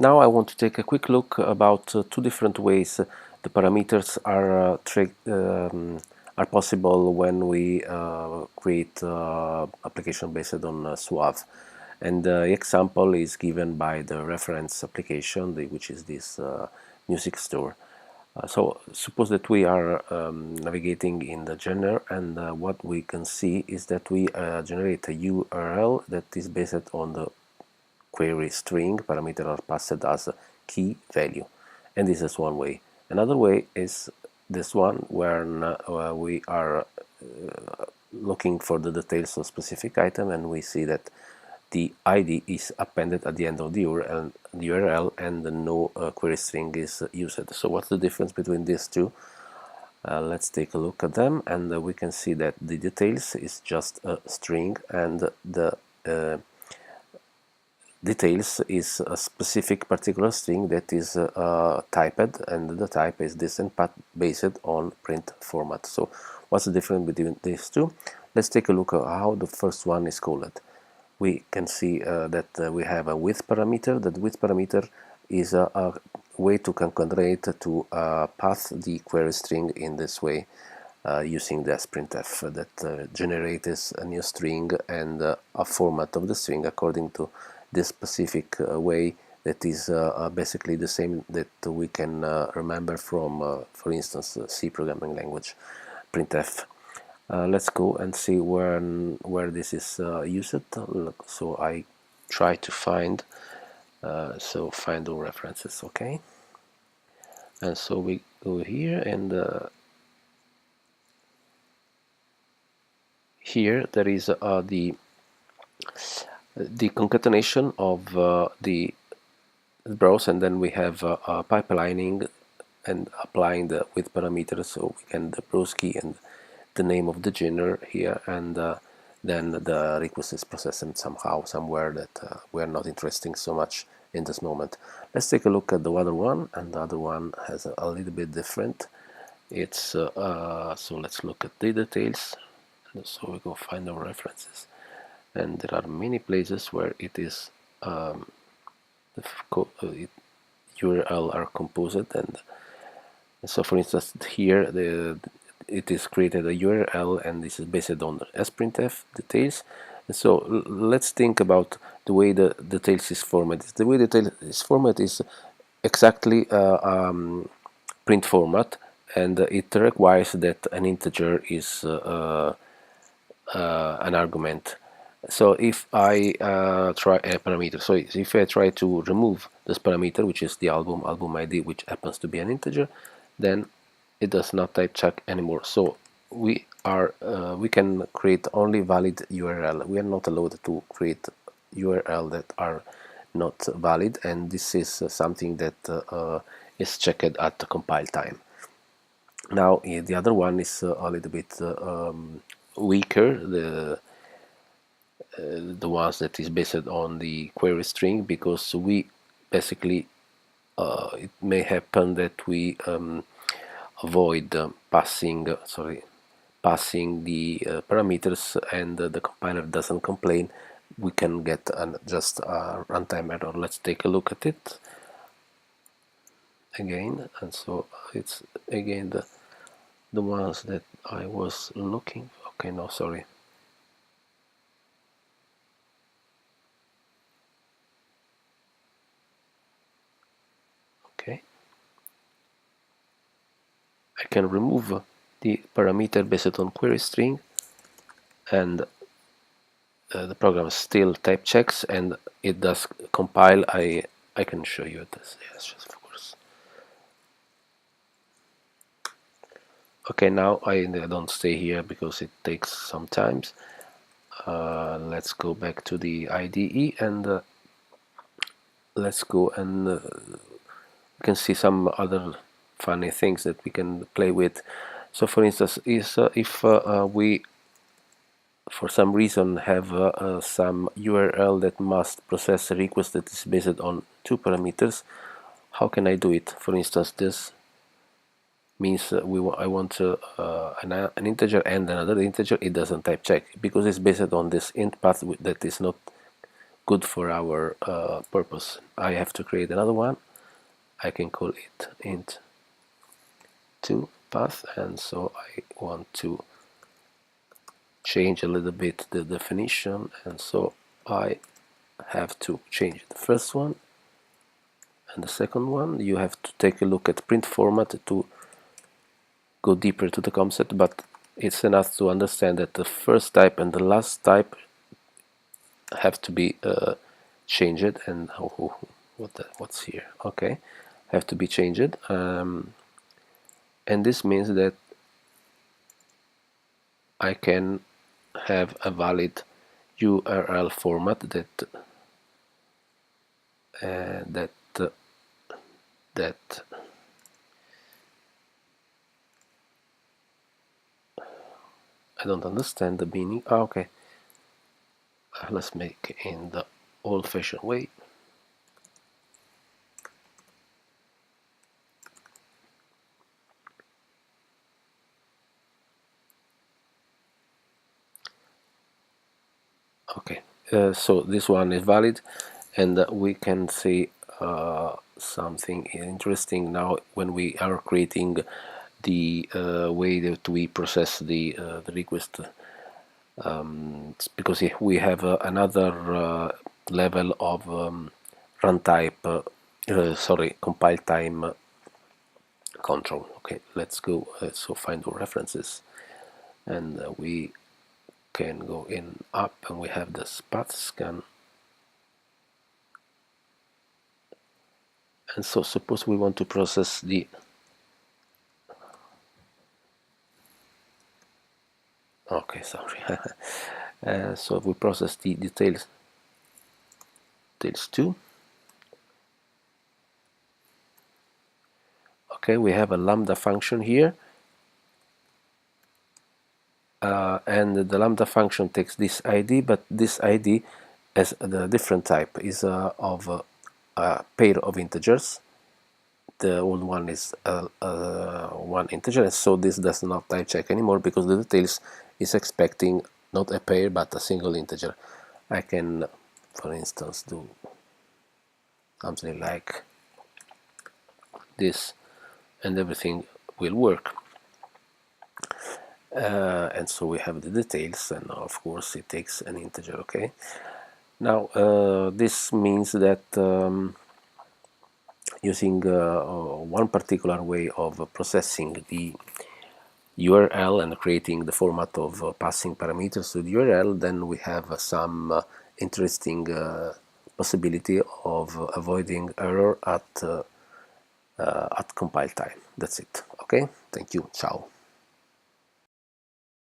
Now I want to take a quick look about two different ways the parameters are possible when we create application based on Suave. And the example is given by the reference application, which is this music store. So suppose that we are navigating in the genre, and what we can see is that we generate a URL that is based on the query string parameter are passed as a key value, and this is one way. Another way is this one, where we are looking for the details of specific item, and we see that the ID is appended at the end of the URL and no query string is used. So what's the difference between these two? Let's take a look at them, and we can see that the details is just a string, and the details is a specific particular string that is typed, and the type is this and path based on print format. So what's the difference between these two? Let's take a look at how the first one is called. We can see that we have a width parameter. That width parameter is a way to concatenate to path the query string in this way, using the printf that generates a new string and a format of the string according to this specific way that is basically the same that we can remember from, for instance, C programming language, printf. Let's go and see where this is used. So I try to find find all references, okay? And so we go here, and here there is the concatenation of the browse, and then we have pipelining and applying the width parameter, so we can the browse key and the name of the genre here, and then the request is processed somehow somewhere that we are not interested so much in this moment. Let's take a look at the other one, and the other one has a little bit different. It's so let's look at the details, and so we go find our references, and there are many places where it is URL are composed, and so for instance here it is created a URL, and this is based on sprintf details. And so let's think about the way the details is formatted. The way the details is formatted is exactly print format, and it requires that an integer is an argument. So if I try a parameter, so if I try to remove this parameter, which is the album ID, which happens to be an integer, then it does not type check anymore. So we can create only valid URL. We are not allowed to create URL that are not valid, and this is something that is checked at the compile time. Now the other one is a little bit weaker, the ones that is based on the query string, because we basically it may happen that we avoid passing the parameters, and the compiler doesn't complain. We can get just a runtime error. Let's take a look at it again, and so it's again the ones that I was looking. Okay, no, sorry. Okay, I can remove the parameter based on query string, and the program still type checks, and it does compile. I can show you this. Yes, just of course. Okay, now I don't stay here because it takes some time. Let's go back to the IDE, and let's go and you can see some other funny things that we can play with. So for instance, is if we for some reason have some URL that must process a request that is based on two parameters, how can I do it? For instance, this means I want an integer and another integer. It doesn't type check because it's based on this int path that is not good for our purpose. I have to create another one. I can call it int2 path, and so I want to change a little bit the definition, and so I have to change the first one and the second one. You have to take a look at PrintFormat to go deeper to the concept, but it's enough to understand that the first type and the last type have to be changed. And what's here? Okay, have to be changed, and this means that I can have a valid URL format that that I don't understand the meaning. Okay, let's make in the old-fashioned way. Okay, so this one is valid, and we can see something interesting now when we are creating the way that we process the request, because we have another level of run type, sorry, compile time control. Okay, let's go. So find our references, and we can go in up, and we have this path scan. And so suppose we want to process the okay, sorry. So we process the details 2. Okay, we have a lambda function here, and the lambda function takes this ID, but this ID has the different type, is of a pair of integers. The old one is one integer, and so this does not type check anymore because the details is expecting not a pair but a single integer. I can, for instance, do something like this, and everything will work. And so we have the details, and of course it takes an integer. Okay, now this means that using one particular way of processing the URL and creating the format of passing parameters to the URL, then we have some interesting possibility of avoiding error at compile time. That's it. Okay, thank you. Ciao.